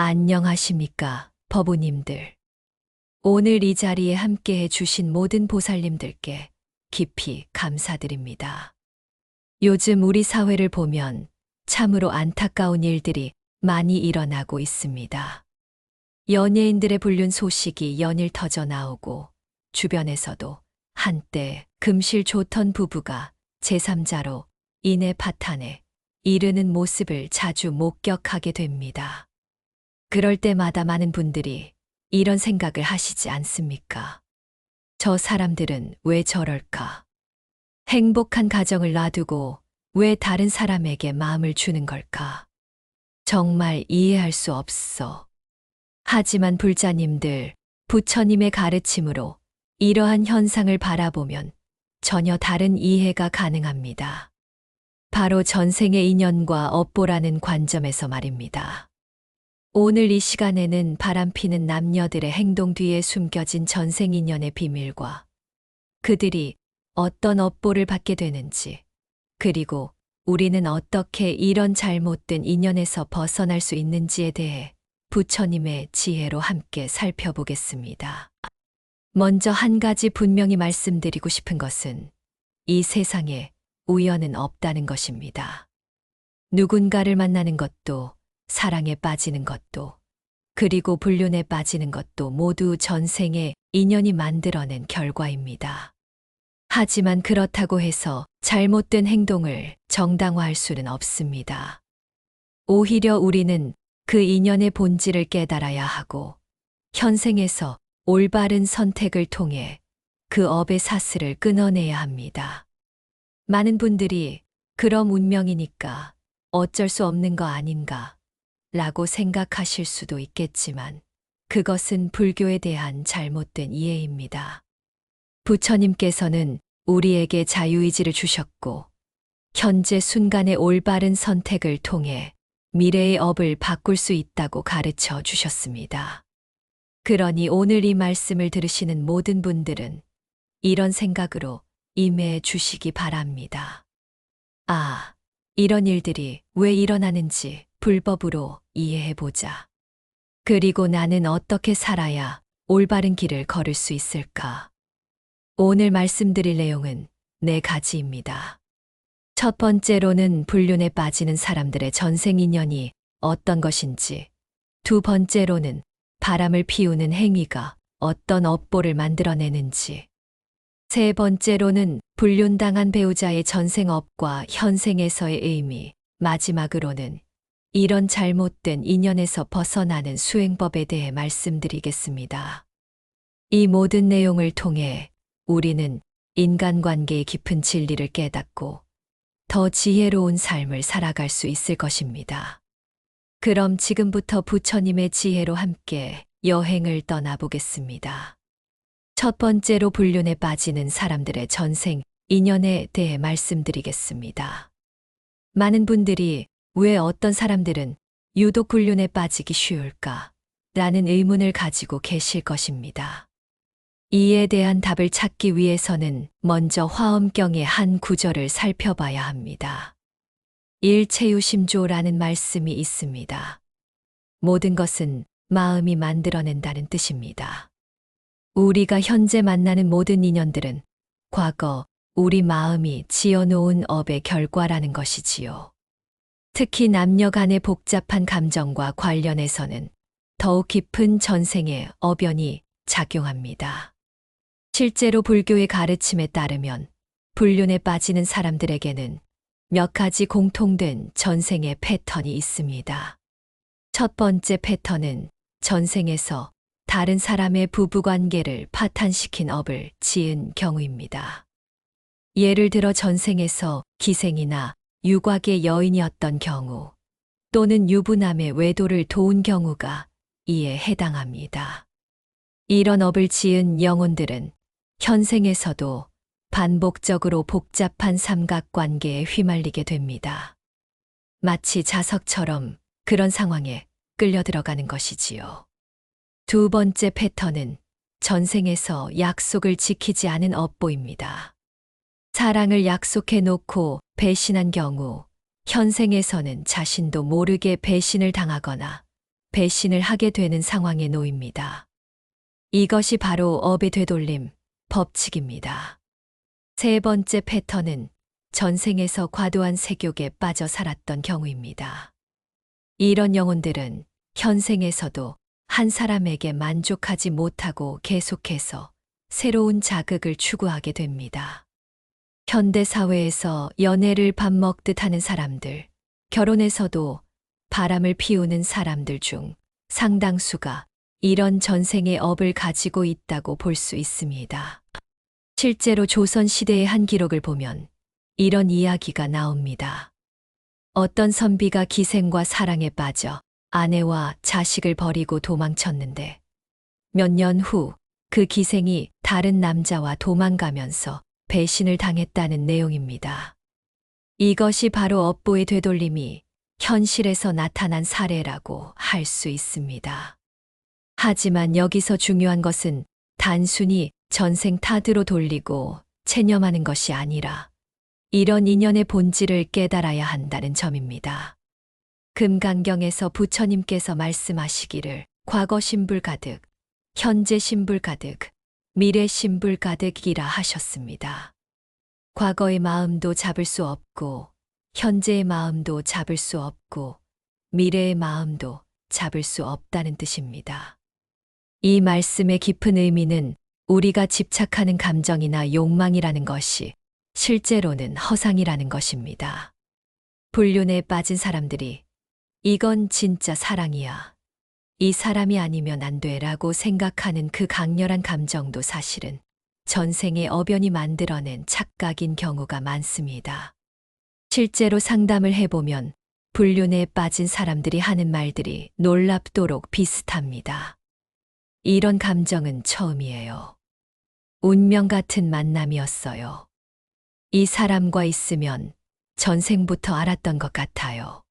안녕하십니까, 법우님들. 오늘 이 자리에 함께해 주신 모든 보살님들께 깊이 감사드립니다. 요즘 우리 사회를 보면 참으로 안타까운 일들이 많이 일어나고 있습니다. 연예인들의 불륜 소식이 연일 터져 나오고 주변에서도 한때 금실 좋던 부부가 제3자로 인해 파탄에 이르는 모습을 자주 목격하게 됩니다. 그럴 때마다 많은 분들이 이런 생각을 하시지 않습니까? 저 사람들은 왜 저럴까? 행복한 가정을 놔두고 왜 다른 사람에게 마음을 주는 걸까? 정말 이해할 수 없어. 하지만 불자님들, 부처님의 가르침으로 이러한 현상을 바라보면 전혀 다른 이해가 가능합니다. 바로 전생의 인연과 업보라는 관점에서 말입니다. 오늘 이 시간에는 바람피는 남녀들의 행동 뒤에 숨겨진 전생 인연의 비밀과 그들이 어떤 업보를 받게 되는지, 그리고 우리는 어떻게 이런 잘못된 인연에서 벗어날 수 있는지에 대해 부처님의 지혜로 함께 살펴보겠습니다. 먼저 한 가지 분명히 말씀드리고 싶은 것은 이 세상에 우연은 없다는 것입니다. 누군가를 만나는 것도, 사랑에 빠지는 것도, 그리고 불륜에 빠지는 것도 모두 전생의 인연이 만들어낸 결과입니다. 하지만 그렇다고 해서 잘못된 행동을 정당화할 수는 없습니다. 오히려 우리는 그 인연의 본질을 깨달아야 하고 현생에서 올바른 선택을 통해 그 업의 사슬을 끊어내야 합니다. 많은 분들이 그럼 운명이니까 어쩔 수 없는 거 아닌가 라고 생각하실 수도 있겠지만 그것은 불교에 대한 잘못된 이해입니다. 부처님께서는 우리에게 자유의지를 주셨고 현재 순간의 올바른 선택을 통해 미래의 업을 바꿀 수 있다고 가르쳐 주셨습니다. 그러니 오늘 이 말씀을 들으시는 모든 분들은 이런 생각으로 임해 주시기 바랍니다. 아, 이런 일들이 왜 일어나는지 불법으로 이해해보자. 그리고 나는 어떻게 살아야 올바른 길을 걸을 수 있을까? 오늘 말씀드릴 내용은 4가지입니다. 첫 번째로는 불륜에 빠지는 사람들의 전생 인연이 어떤 것인지, 두 번째로는 바람을 피우는 행위가 어떤 업보를 만들어내는지, 세 번째로는 불륜당한 배우자의 전생업과 현생에서의 의미, 마지막으로는 이런 잘못된 인연에서 벗어나는 수행법에 대해 말씀드리겠습니다. 이 모든 내용을 통해 우리는 인간관계의 깊은 진리를 깨닫고 더 지혜로운 삶을 살아갈 수 있을 것입니다. 그럼 지금부터 부처님의 지혜로 함께 여행을 떠나보겠습니다. 첫 번째로 불륜에 빠지는 사람들의 전생 인연에 대해 말씀드리겠습니다. 많은 분들이 왜 어떤 사람들은 유독 불륜에 빠지기 쉬울까? 라는 의문을 가지고 계실 것입니다. 이에 대한 답을 찾기 위해서는 먼저 화엄경의 한 구절을 살펴봐야 합니다. 일체유심조라는 말씀이 있습니다. 모든 것은 마음이 만들어낸다는 뜻입니다. 우리가 현재 만나는 모든 인연들은 과거 우리 마음이 지어놓은 업의 결과라는 것이지요. 특히 남녀 간의 복잡한 감정과 관련해서는 더욱 깊은 전생의 어변이 작용합니다. 실제로 불교의 가르침에 따르면 불륜에 빠지는 사람들에게는 몇 가지 공통된 전생의 패턴이 있습니다. 첫 번째 패턴은 전생에서 다른 사람의 부부관계를 파탄시킨 업을 지은 경우입니다. 예를 들어 전생에서 기생이나 유곽의 여인이었던 경우 또는 유부남의 외도를 도운 경우가 이에 해당합니다. 이런 업을 지은 영혼들은 현생에서도 반복적으로 복잡한 삼각관계에 휘말리게 됩니다. 마치 자석처럼 그런 상황에 끌려 들어가는 것이지요. 두 번째 패턴은 전생에서 약속을 지키지 않은 업보입니다. 사랑을 약속해 놓고 배신한 경우 현생에서는 자신도 모르게 배신을 당하거나 배신을 하게 되는 상황에 놓입니다. 이것이 바로 업의 되돌림 법칙입니다. 세 번째 패턴은 전생에서 과도한 세욕에 빠져 살았던 경우입니다. 이런 영혼들은 현생에서도 한 사람에게 만족하지 못하고 계속해서 새로운 자극을 추구하게 됩니다. 현대 사회에서 연애를 밥 먹듯 하는 사람들, 결혼에서도 바람을 피우는 사람들 중 상당수가 이런 전생의 업을 가지고 있다고 볼 수 있습니다. 실제로 조선시대의 한 기록을 보면 이런 이야기가 나옵니다. 어떤 선비가 기생과 사랑에 빠져 아내와 자식을 버리고 도망쳤는데 몇 년 후 그 기생이 다른 남자와 도망가면서 배신을 당했다는 내용입니다. 이것이 바로 업보의 되돌림이 현실에서 나타난 사례라고 할 수 있습니다. 하지만 여기서 중요한 것은 단순히 전생 타드로 돌리고 체념하는 것이 아니라 이런 인연의 본질을 깨달아야 한다는 점입니다. 금강경에서 부처님께서 말씀하시기를 과거 신불 가득, 현재 신불 가득, 미래 신불 가득이라 하셨습니다. 과거의 마음도 잡을 수 없고, 현재의 마음도 잡을 수 없고, 미래의 마음도 잡을 수 없다는 뜻입니다. 이 말씀의 깊은 의미는 우리가 집착하는 감정이나 욕망이라는 것이 실제로는 허상이라는 것입니다. 불륜에 빠진 사람들이 이건 진짜 사랑이야. 이 사람이 아니면 안 돼라고 생각하는 그 강렬한 감정도 사실은 전생의 어변이 만들어낸 착각인 경우가 많습니다. 실제로 상담을 해보면 불륜에 빠진 사람들이 하는 말들이 놀랍도록 비슷합니다. 이런 감정은 처음이에요. 운명 같은 만남이었어요. 이 사람과 있으면 전생부터 알았던 것 같아요.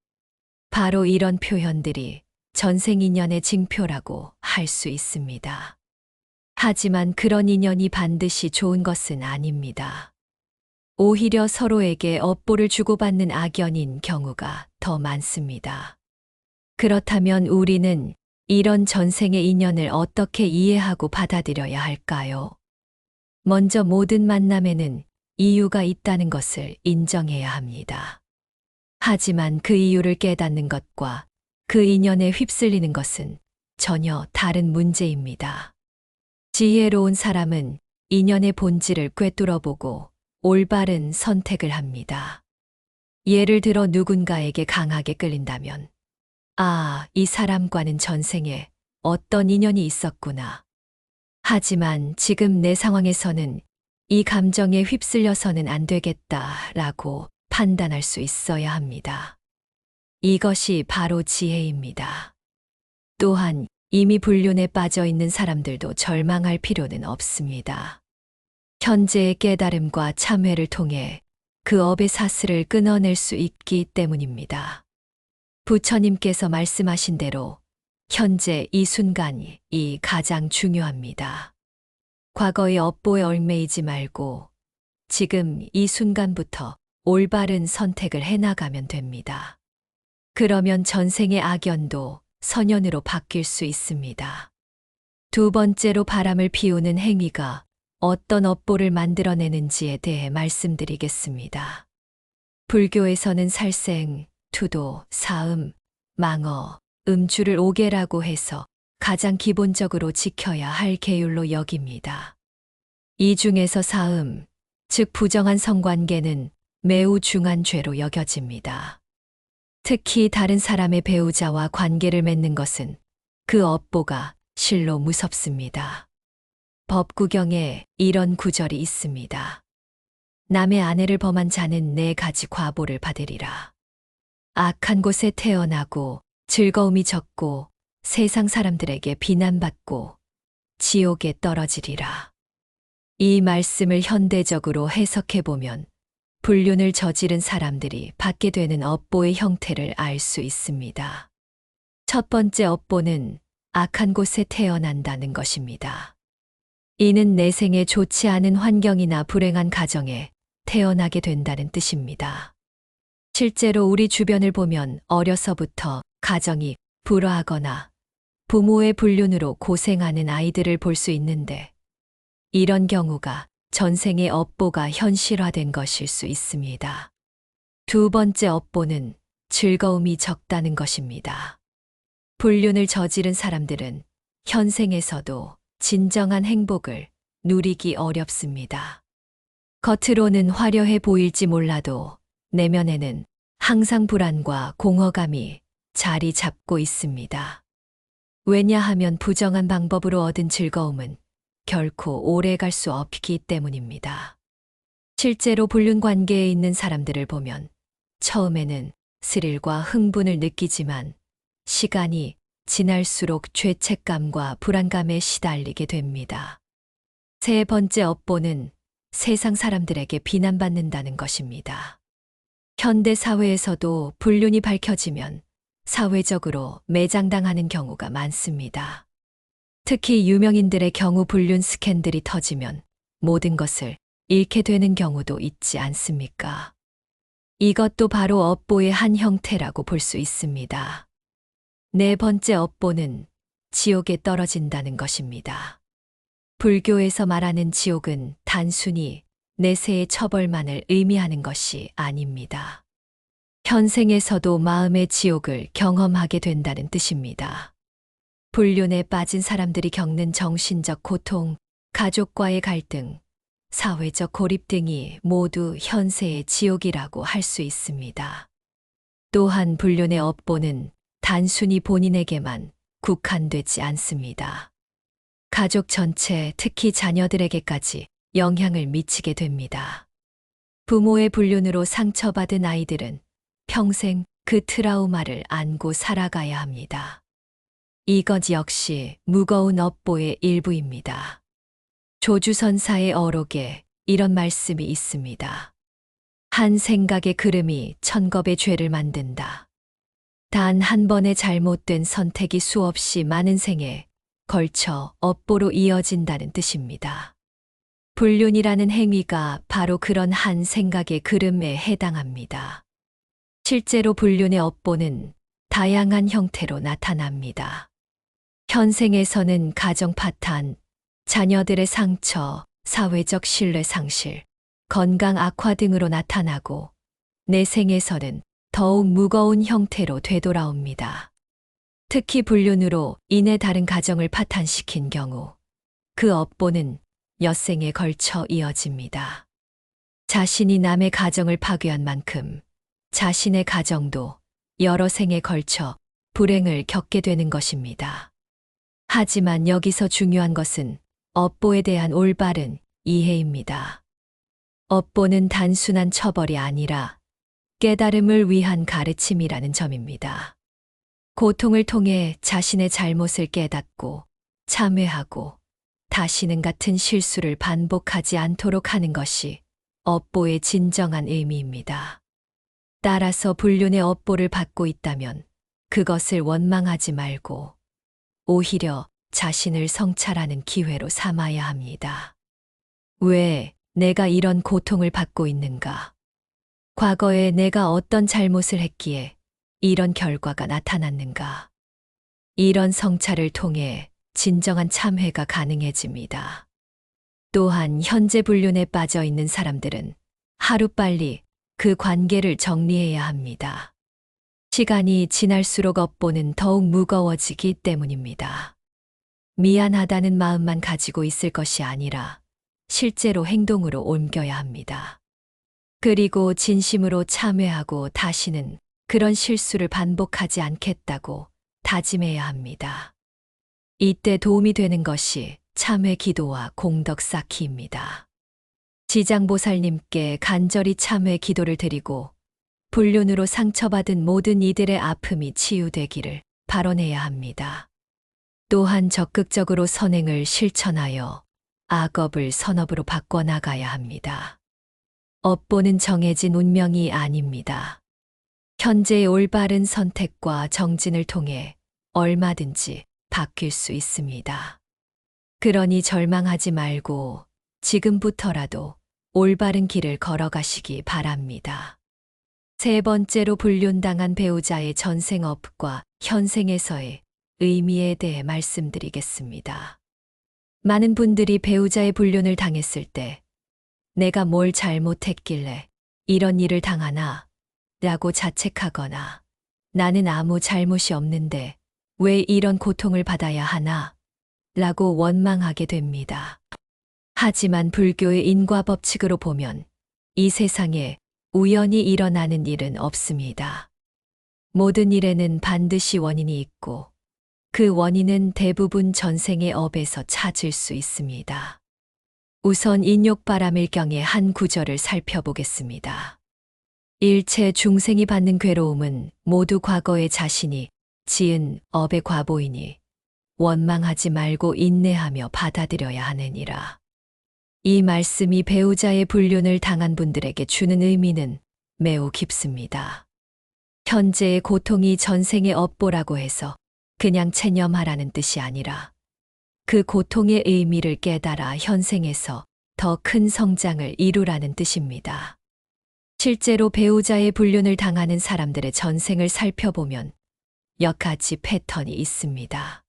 바로 이런 표현들이 전생 인연의 징표라고 할 수 있습니다. 하지만 그런 인연이 반드시 좋은 것은 아닙니다. 오히려 서로에게 업보를 주고받는 악연인 경우가 더 많습니다. 그렇다면 우리는 이런 전생의 인연을 어떻게 이해하고 받아들여야 할까요? 먼저 모든 만남에는 이유가 있다는 것을 인정해야 합니다. 하지만 그 이유를 깨닫는 것과 그 인연에 휩쓸리는 것은 전혀 다른 문제입니다. 지혜로운 사람은 인연의 본질을 꿰뚫어보고 올바른 선택을 합니다. 예를 들어 누군가에게 강하게 끌린다면, 아, 이 사람과는 전생에 어떤 인연이 있었구나. 하지만 지금 내 상황에서는 이 감정에 휩쓸려서는 안 되겠다라고 판단할 수 있어야 합니다. 이것이 바로 지혜입니다. 또한 이미 불륜에 빠져 있는 사람들도 절망할 필요는 없습니다. 현재의 깨달음과 참회를 통해 그 업의 사슬을 끊어낼 수 있기 때문입니다. 부처님께서 말씀하신 대로 현재 이 순간이 가장 중요합니다. 과거의 업보에 얽매이지 말고 지금 이 순간부터 올바른 선택을 해나가면 됩니다. 그러면 전생의 악연도 선연으로 바뀔 수 있습니다. 두 번째로 바람을 피우는 행위가 어떤 업보를 만들어내는지에 대해 말씀드리겠습니다. 불교에서는 살생, 투도, 사음, 망어, 음주를 5개라고 해서 가장 기본적으로 지켜야 할 계율로 여깁니다. 이 중에서 사음, 즉 부정한 성관계는 매우 중한 죄로 여겨집니다. 특히 다른 사람의 배우자와 관계를 맺는 것은 그 업보가 실로 무섭습니다. 법구경에 이런 구절이 있습니다. 남의 아내를 범한 자는 4가지 과보를 받으리라. 악한 곳에 태어나고 즐거움이 적고 세상 사람들에게 비난받고 지옥에 떨어지리라. 이 말씀을 현대적으로 해석해보면 불륜을 저지른 사람들이 받게 되는 업보의 형태를 알 수 있습니다. 첫 번째 업보는 악한 곳에 태어난다는 것입니다. 이는 내 생에 좋지 않은 환경이나 불행한 가정에 태어나게 된다는 뜻입니다. 실제로 우리 주변을 보면 어려서부터 가정이 불화하거나 부모의 불륜으로 고생하는 아이들을 볼 수 있는데 이런 경우가 전생의 업보가 현실화된 것일 수 있습니다. 두 번째 업보는 즐거움이 적다는 것입니다. 불륜을 저지른 사람들은 현생에서도 진정한 행복을 누리기 어렵습니다. 겉으로는 화려해 보일지 몰라도 내면에는 항상 불안과 공허감이 자리 잡고 있습니다. 왜냐하면 부정한 방법으로 얻은 즐거움은 결코 오래 갈 수 없기 때문입니다. 실제로 불륜 관계에 있는 사람들을 보면 처음에는 스릴과 흥분을 느끼지만 시간이 지날수록 죄책감과 불안감에 시달리게 됩니다. 세 번째 업보는 세상 사람들에게 비난받는다는 것입니다. 현대 사회에서도 불륜이 밝혀지면 사회적으로 매장당하는 경우가 많습니다. 특히 유명인들의 경우 불륜 스캔들이 터지면 모든 것을 잃게 되는 경우도 있지 않습니까? 이것도 바로 업보의 한 형태라고 볼 수 있습니다. 네 번째 업보는 지옥에 떨어진다는 것입니다. 불교에서 말하는 지옥은 단순히 내세의 처벌만을 의미하는 것이 아닙니다. 현생에서도 마음의 지옥을 경험하게 된다는 뜻입니다. 불륜에 빠진 사람들이 겪는 정신적 고통, 가족과의 갈등, 사회적 고립 등이 모두 현세의 지옥이라고 할 수 있습니다. 또한 불륜의 업보는 단순히 본인에게만 국한되지 않습니다. 가족 전체, 특히 자녀들에게까지 영향을 미치게 됩니다. 부모의 불륜으로 상처받은 아이들은 평생 그 트라우마를 안고 살아가야 합니다. 이것 역시 무거운 업보의 일부입니다. 조주선사의 어록에 이런 말씀이 있습니다. 한 생각의 그름이 1000겁의 죄를 만든다. 단 한 번의 잘못된 선택이 수없이 많은 생에 걸쳐 업보로 이어진다는 뜻입니다. 불륜이라는 행위가 바로 그런 한 생각의 그름에 해당합니다. 실제로 불륜의 업보는 다양한 형태로 나타납니다. 현생에서는 가정 파탄, 자녀들의 상처, 사회적 신뢰 상실, 건강 악화 등으로 나타나고 내생에서는 더욱 무거운 형태로 되돌아옵니다. 특히 불륜으로 인해 다른 가정을 파탄시킨 경우 그 업보는 엿생에 걸쳐 이어집니다. 자신이 남의 가정을 파괴한 만큼 자신의 가정도 여러 생에 걸쳐 불행을 겪게 되는 것입니다. 하지만 여기서 중요한 것은 업보에 대한 올바른 이해입니다. 업보는 단순한 처벌이 아니라 깨달음을 위한 가르침이라는 점입니다. 고통을 통해 자신의 잘못을 깨닫고 참회하고 다시는 같은 실수를 반복하지 않도록 하는 것이 업보의 진정한 의미입니다. 따라서 불륜의 업보를 받고 있다면 그것을 원망하지 말고 오히려 자신을 성찰하는 기회로 삼아야 합니다. 왜 내가 이런 고통을 받고 있는가? 과거에 내가 어떤 잘못을 했기에 이런 결과가 나타났는가? 이런 성찰을 통해 진정한 참회가 가능해집니다. 또한 현재 불륜에 빠져 있는 사람들은 하루빨리 그 관계를 정리해야 합니다. 시간이 지날수록 업보는 더욱 무거워지기 때문입니다. 미안하다는 마음만 가지고 있을 것이 아니라 실제로 행동으로 옮겨야 합니다. 그리고 진심으로 참회하고 다시는 그런 실수를 반복하지 않겠다고 다짐해야 합니다. 이때 도움이 되는 것이 참회 기도와 공덕 쌓기입니다. 지장보살님께 간절히 참회 기도를 드리고 불륜으로 상처받은 모든 이들의 아픔이 치유되기를 발언해야 합니다. 또한 적극적으로 선행을 실천하여 악업을 선업으로 바꿔나가야 합니다. 업보는 정해진 운명이 아닙니다. 현재의 올바른 선택과 정진을 통해 얼마든지 바뀔 수 있습니다. 그러니 절망하지 말고 지금부터라도 올바른 길을 걸어가시기 바랍니다. 세 번째로 불륜당한 배우자의 전생업과 현생에서의 의미에 대해 말씀드리겠습니다. 많은 분들이 배우자의 불륜을 당했을 때 내가 뭘 잘못했길래 이런 일을 당하나 라고 자책하거나 나는 아무 잘못이 없는데 왜 이런 고통을 받아야 하나 라고 원망하게 됩니다. 하지만 불교의 인과 법칙으로 보면 이 세상에 우연히 일어나는 일은 없습니다. 모든 일에는 반드시 원인이 있고 그 원인은 대부분 전생의 업에서 찾을 수 있습니다. 우선 인욕바라밀경의 한 구절을 살펴보겠습니다. 일체 중생이 받는 괴로움은 모두 과거의 자신이 지은 업의 과보이니 원망하지 말고 인내하며 받아들여야 하느니라. 이 말씀이 배우자의 불륜을 당한 분들에게 주는 의미는 매우 깊습니다. 현재의 고통이 전생의 업보라고 해서 그냥 체념하라는 뜻이 아니라 그 고통의 의미를 깨달아 현생에서 더 큰 성장을 이루라는 뜻입니다. 실제로 배우자의 불륜을 당하는 사람들의 전생을 살펴보면 몇 가지 패턴이 있습니다.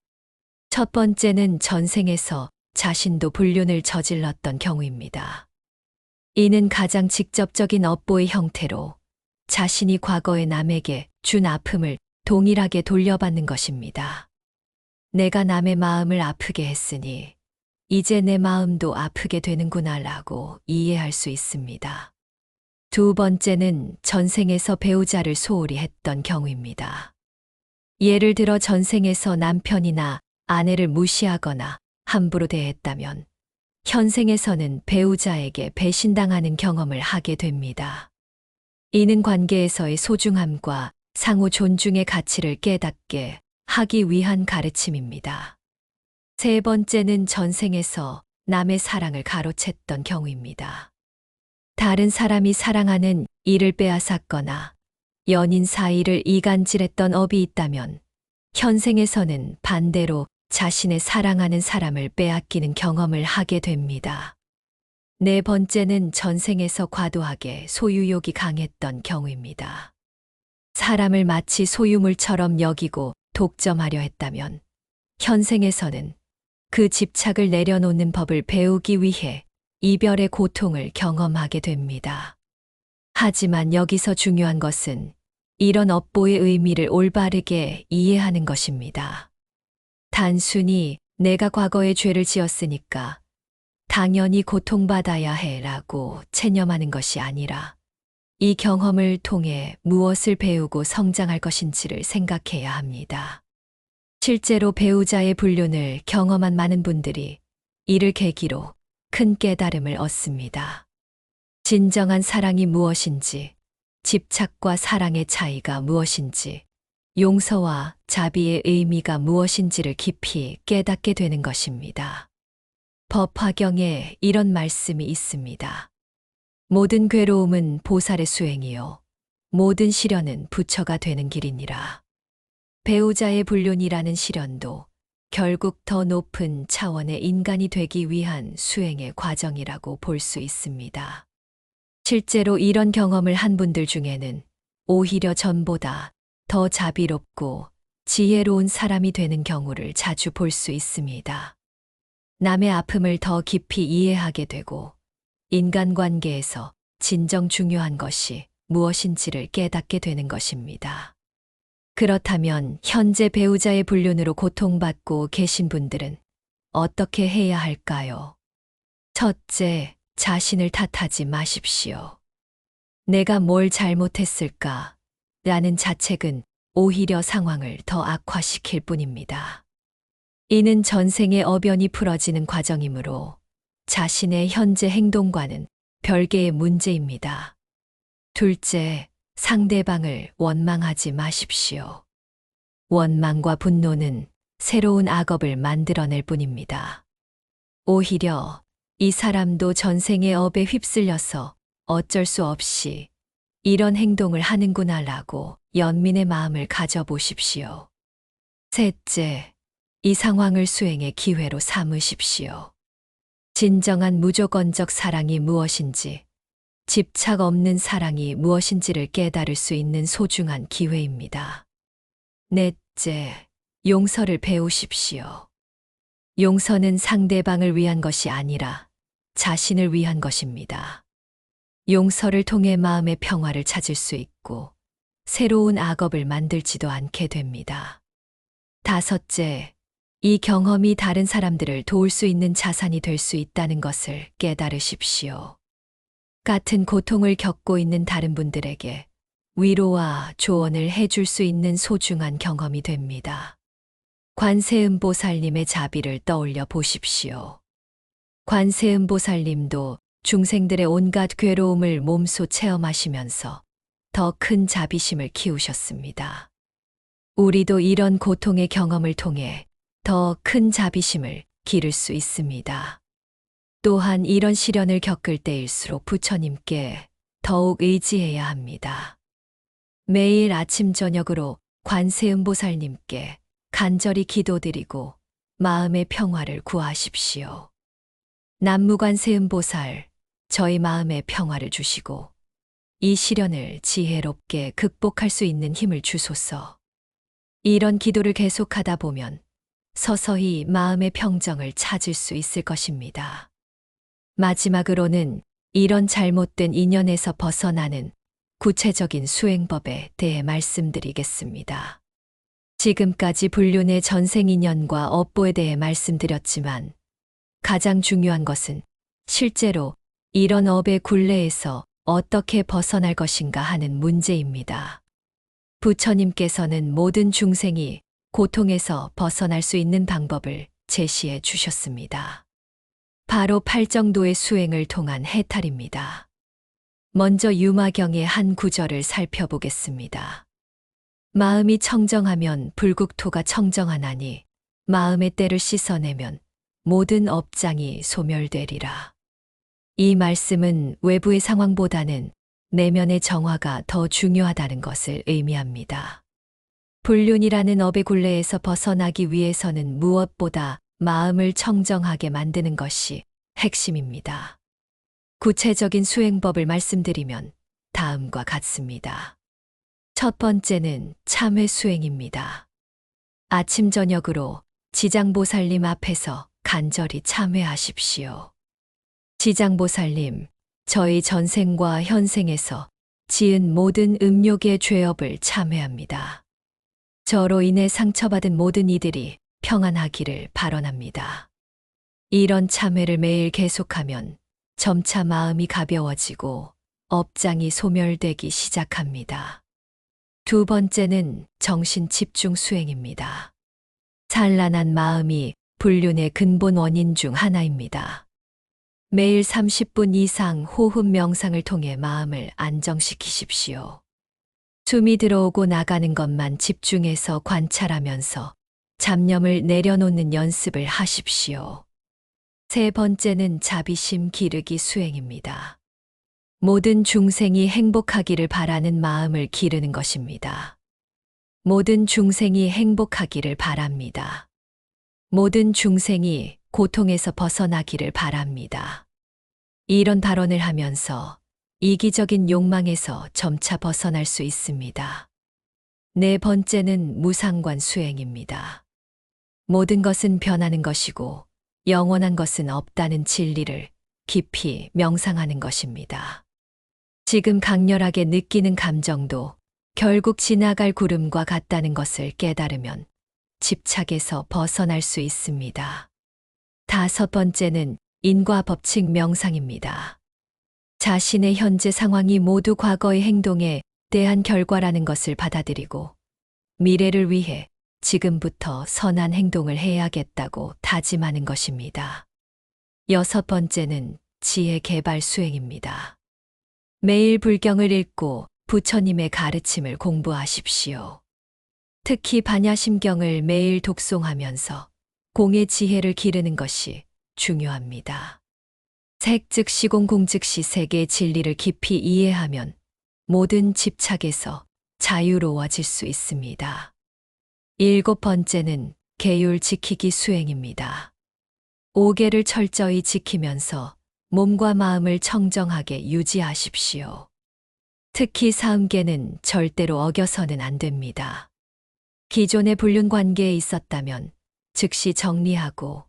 첫 번째는 전생에서 자신도 불륜을 저질렀던 경우입니다. 이는 가장 직접적인 업보의 형태로 자신이 과거에 남에게 준 아픔을 동일하게 돌려받는 것입니다. 내가 남의 마음을 아프게 했으니 이제 내 마음도 아프게 되는구나라고 이해할 수 있습니다. 두 번째는 전생에서 배우자를 소홀히 했던 경우입니다. 예를 들어 전생에서 남편이나 아내를 무시하거나 함부로 대했다면 현생에서는 배우자에게 배신당하는 경험을 하게 됩니다. 이는 관계에서의 소중함과 상호 존중의 가치를 깨닫게 하기 위한 가르침입니다. 세 번째는 전생에서 남의 사랑을 가로챘던 경우입니다. 다른 사람이 사랑하는 이를 빼앗았거나 연인 사이를 이간질했던 업이 있다면 현생에서는 반대로 자신의 사랑하는 사람을 빼앗기는 경험을 하게 됩니다. 네 번째는 전생에서 과도하게 소유욕이 강했던 경우입니다. 사람을 마치 소유물처럼 여기고 독점하려 했다면 현생에서는 그 집착을 내려놓는 법을 배우기 위해 이별의 고통을 경험하게 됩니다. 하지만 여기서 중요한 것은 이런 업보의 의미를 올바르게 이해하는 것입니다. 단순히 내가 과거에 죄를 지었으니까 당연히 고통받아야 해라고 체념하는 것이 아니라 이 경험을 통해 무엇을 배우고 성장할 것인지를 생각해야 합니다. 실제로 배우자의 불륜을 경험한 많은 분들이 이를 계기로 큰 깨달음을 얻습니다. 진정한 사랑이 무엇인지, 집착과 사랑의 차이가 무엇인지, 용서와 자비의 의미가 무엇인지를 깊이 깨닫게 되는 것입니다. 법화경에 이런 말씀이 있습니다. 모든 괴로움은 보살의 수행이요 모든 시련은 부처가 되는 길이니라. 배우자의 불륜이라는 시련도 결국 더 높은 차원의 인간이 되기 위한 수행의 과정이라고 볼 수 있습니다. 실제로 이런 경험을 한 분들 중에는 오히려 전보다 더 자비롭고 지혜로운 사람이 되는 경우를 자주 볼 수 있습니다. 남의 아픔을 더 깊이 이해하게 되고 인간관계에서 진정 중요한 것이 무엇인지를 깨닫게 되는 것입니다. 그렇다면 현재 배우자의 불륜으로 고통받고 계신 분들은 어떻게 해야 할까요? 첫째, 자신을 탓하지 마십시오. 내가 뭘 잘못했을까? 라는 자책은 오히려 상황을 더 악화시킬 뿐입니다. 이는 전생의 어변이 풀어지는 과정이므로 자신의 현재 행동과는 별개의 문제입니다. 둘째, 상대방을 원망하지 마십시오. 원망과 분노는 새로운 악업을 만들어낼 뿐입니다. 오히려 이 사람도 전생의 업에 휩쓸려서 어쩔 수 없이 이런 행동을 하는구나라고 연민의 마음을 가져보십시오. 셋째, 이 상황을 수행의 기회로 삼으십시오. 진정한 무조건적 사랑이 무엇인지, 집착 없는 사랑이 무엇인지를 깨달을 수 있는 소중한 기회입니다. 넷째, 용서를 배우십시오. 용서는 상대방을 위한 것이 아니라 자신을 위한 것입니다. 용서를 통해 마음의 평화를 찾을 수 있고 새로운 악업을 만들지도 않게 됩니다. 다섯째, 이 경험이 다른 사람들을 도울 수 있는 자산이 될 수 있다는 것을 깨달으십시오. 같은 고통을 겪고 있는 다른 분들에게 위로와 조언을 해줄 수 있는 소중한 경험이 됩니다. 관세음보살님의 자비를 떠올려 보십시오. 관세음보살님도 중생들의 온갖 괴로움을 몸소 체험하시면서 더 큰 자비심을 키우셨습니다. 우리도 이런 고통의 경험을 통해 더 큰 자비심을 기를 수 있습니다. 또한 이런 시련을 겪을 때일수록 부처님께 더욱 의지해야 합니다. 매일 아침 저녁으로 관세음보살님께 간절히 기도드리고 마음의 평화를 구하십시오. 남무관세음보살, 저희 마음의 평화를 주시고 이 시련을 지혜롭게 극복할 수 있는 힘을 주소서. 이런 기도를 계속하다 보면 서서히 마음의 평정을 찾을 수 있을 것입니다. 마지막으로는 이런 잘못된 인연에서 벗어나는 구체적인 수행법에 대해 말씀드리겠습니다. 지금까지 불륜의 전생인연과 업보에 대해 말씀드렸지만 가장 중요한 것은 실제로 이런 업의 굴레에서 어떻게 벗어날 것인가 하는 문제입니다. 부처님께서는 모든 중생이 고통에서 벗어날 수 있는 방법을 제시해 주셨습니다. 바로 팔정도의 수행을 통한 해탈입니다. 먼저 유마경의 한 구절을 살펴보겠습니다. 마음이 청정하면 불국토가 청정하나니 마음의 때를 씻어내면 모든 업장이 소멸되리라. 이 말씀은 외부의 상황보다는 내면의 정화가 더 중요하다는 것을 의미합니다. 불륜이라는 업의 굴레에서 벗어나기 위해서는 무엇보다 마음을 청정하게 만드는 것이 핵심입니다. 구체적인 수행법을 말씀드리면 다음과 같습니다. 첫 번째는 참회 수행입니다. 아침 저녁으로 지장보살님 앞에서 간절히 참회하십시오. 지장보살님, 저희 전생과 현생에서 지은 모든 음욕의 죄업을 참회합니다. 저로 인해 상처받은 모든 이들이 평안하기를 발언합니다. 이런 참회를 매일 계속하면 점차 마음이 가벼워지고 업장이 소멸되기 시작합니다. 두 번째는 정신 집중 수행입니다. 산란한 마음이 불륜의 근본 원인 중 하나입니다. 매일 30분 이상 호흡 명상을 통해 마음을 안정시키십시오. 숨이 들어오고 나가는 것만 집중해서 관찰하면서 잡념을 내려놓는 연습을 하십시오. 세 번째는 자비심 기르기 수행입니다. 모든 중생이 행복하기를 바라는 마음을 기르는 것입니다. 모든 중생이 행복하기를 바랍니다. 모든 중생이 고통에서 벗어나기를 바랍니다. 이런 발언을 하면서 이기적인 욕망에서 점차 벗어날 수 있습니다. 네 번째는 무상관 수행입니다. 모든 것은 변하는 것이고 영원한 것은 없다는 진리를 깊이 명상하는 것입니다. 지금 강렬하게 느끼는 감정도 결국 지나갈 구름과 같다는 것을 깨달으면 집착에서 벗어날 수 있습니다. 다섯 번째는 인과 법칙 명상입니다. 자신의 현재 상황이 모두 과거의 행동에 대한 결과라는 것을 받아들이고 미래를 위해 지금부터 선한 행동을 해야겠다고 다짐하는 것입니다. 여섯 번째는 지혜 개발 수행입니다. 매일 불경을 읽고 부처님의 가르침을 공부하십시오. 특히 반야심경을 매일 독송하면서 공의 지혜를 기르는 것이 중요합니다. 색 즉시 공, 공 즉시 색의 진리를 깊이 이해하면 모든 집착에서 자유로워질 수 있습니다. 일곱 번째는 계율 지키기 수행입니다. 5계를 철저히 지키면서 몸과 마음을 청정하게 유지하십시오. 특히 사음계는 절대로 어겨서는 안 됩니다. 기존의 불륜 관계에 있었다면 즉시 정리하고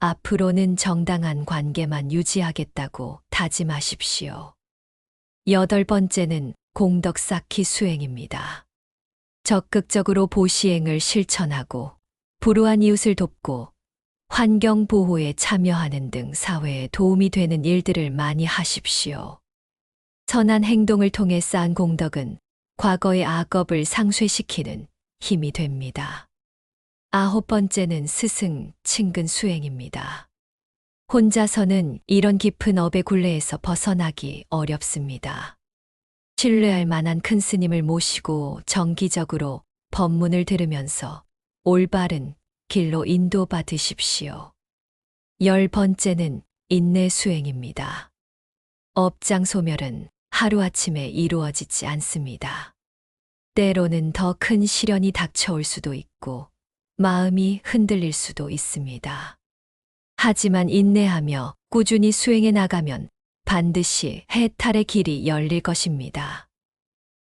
앞으로는 정당한 관계만 유지하겠다고 다짐하십시오. 8번째는 공덕 쌓기 수행입니다. 적극적으로 보시행을 실천하고 불우한 이웃을 돕고 환경 보호에 참여하는 등 사회에 도움이 되는 일들을 많이 하십시오. 선한 행동을 통해 쌓은 공덕은 과거의 악업을 상쇄시키는 힘이 됩니다. 9번째는 스승, 친근 수행입니다. 혼자서는 이런 깊은 업의 굴레에서 벗어나기 어렵습니다. 신뢰할 만한 큰 스님을 모시고 정기적으로 법문을 들으면서 올바른 길로 인도받으십시오. 10번째는 인내 수행입니다. 업장 소멸은 하루아침에 이루어지지 않습니다. 때로는 더 큰 시련이 닥쳐올 수도 있고 마음이 흔들릴 수도 있습니다. 하지만 인내하며 꾸준히 수행해 나가면 반드시 해탈의 길이 열릴 것입니다.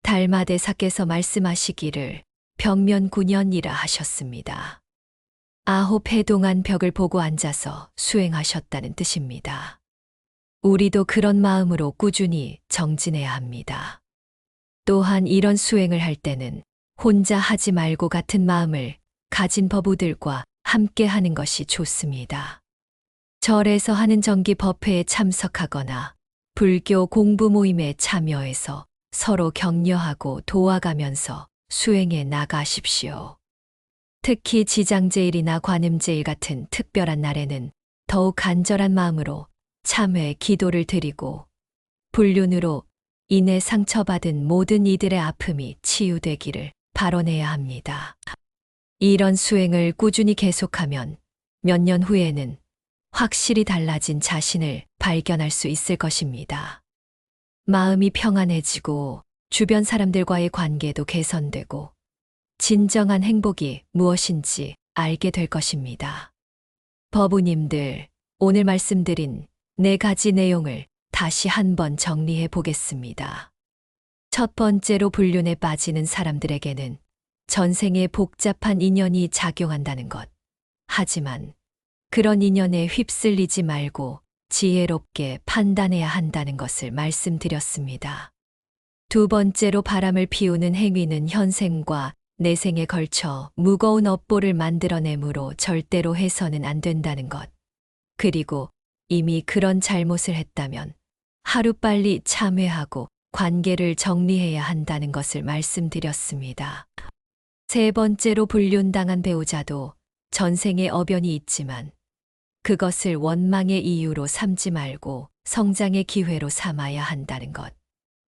달마대사께서 말씀하시기를 벽면구년이라 하셨습니다. 9해 동안 벽을 보고 앉아서 수행하셨다는 뜻입니다. 우리도 그런 마음으로 꾸준히 정진해야 합니다. 또한 이런 수행을 할 때는 혼자 하지 말고 같은 마음을 가진 법우들과 함께 하는 것이 좋습니다. 절에서 하는 정기 법회에 참석하거나 불교 공부 모임에 참여해서 서로 격려하고 도와가면서 수행해 나가십시오. 특히 지장제일이나 관음제일 같은 특별한 날에는 더욱 간절한 마음으로 참회 기도를 드리고 불륜으로 인해 상처받은 모든 이들의 아픔이 치유되기를 바라내야 합니다. 이런 수행을 꾸준히 계속하면 몇 년 후에는 확실히 달라진 자신을 발견할 수 있을 것입니다. 마음이 평안해지고 주변 사람들과의 관계도 개선되고 진정한 행복이 무엇인지 알게 될 것입니다. 법우님들, 오늘 말씀드린 4가지 내용을 다시 한번 정리해 보겠습니다. 첫 번째로 불륜에 빠지는 사람들에게는 전생에 복잡한 인연이 작용한다는 것. 하지만 그런 인연에 휩쓸리지 말고 지혜롭게 판단해야 한다는 것을 말씀드렸습니다. 두 번째로 바람을 피우는 행위는 현생과 내생에 걸쳐 무거운 업보를 만들어내므로 절대로 해서는 안 된다는 것. 그리고 이미 그런 잘못을 했다면 하루빨리 참회하고 관계를 정리해야 한다는 것을 말씀드렸습니다. 세 번째로 불륜당한 배우자도 전생에 어변이 있지만 그것을 원망의 이유로 삼지 말고 성장의 기회로 삼아야 한다는 것.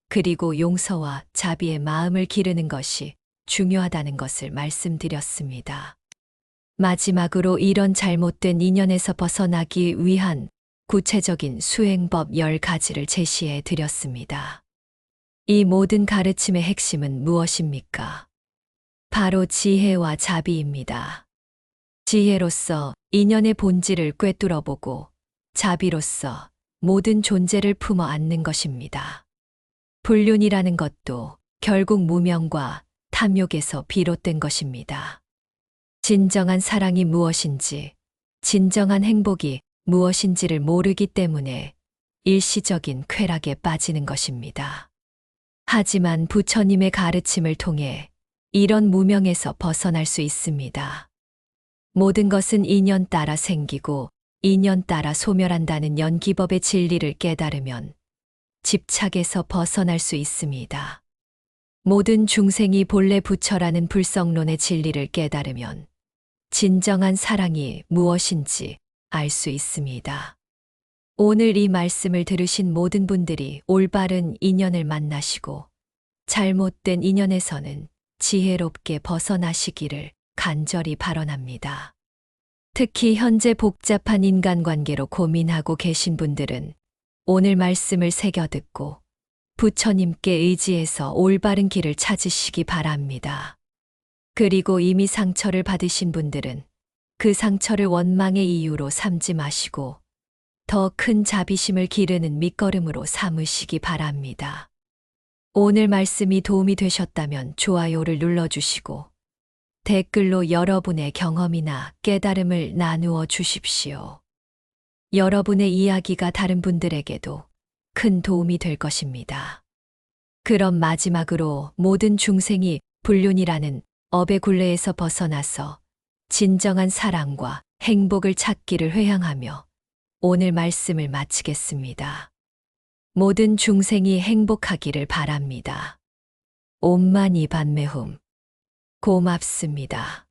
그리고 용서와 자비의 마음을 기르는 것이 중요하다는 것을 말씀드렸습니다. 마지막으로 이런 잘못된 인연에서 벗어나기 위한 구체적인 수행법 10가지를 제시해 드렸습니다. 이 모든 가르침의 핵심은 무엇입니까? 바로 지혜와 자비입니다. 지혜로서 인연의 본질을 꿰뚫어보고 자비로서 모든 존재를 품어 안는 것입니다. 불륜이라는 것도 결국 무명과 탐욕에서 비롯된 것입니다. 진정한 사랑이 무엇인지, 진정한 행복이 무엇인지를 모르기 때문에 일시적인 쾌락에 빠지는 것입니다. 하지만 부처님의 가르침을 통해 이런 무명에서 벗어날 수 있습니다. 모든 것은 인연 따라 생기고 인연 따라 소멸한다는 연기법의 진리를 깨달으면 집착에서 벗어날 수 있습니다. 모든 중생이 본래 부처라는 불성론의 진리를 깨달으면 진정한 사랑이 무엇인지 알 수 있습니다. 오늘 이 말씀을 들으신 모든 분들이 올바른 인연을 만나시고 잘못된 인연에서는 지혜롭게 벗어나시기를 간절히 바라옵니다. 특히 현재 복잡한 인간관계로 고민하고 계신 분들은 오늘 말씀을 새겨듣고 부처님께 의지해서 올바른 길을 찾으시기 바랍니다. 그리고 이미 상처를 받으신 분들은 그 상처를 원망의 이유로 삼지 마시고 더 큰 자비심을 기르는 밑거름으로 삼으시기 바랍니다. 오늘 말씀이 도움이 되셨다면 좋아요를 눌러주시고 댓글로 여러분의 경험이나 깨달음을 나누어 주십시오. 여러분의 이야기가 다른 분들에게도 큰 도움이 될 것입니다. 그럼 마지막으로 모든 중생이 불륜이라는 업의 굴레에서 벗어나서 진정한 사랑과 행복을 찾기를 회향하며 오늘 말씀을 마치겠습니다. 모든 중생이 행복하기를 바랍니다. 옴마니 반메훔. 고맙습니다.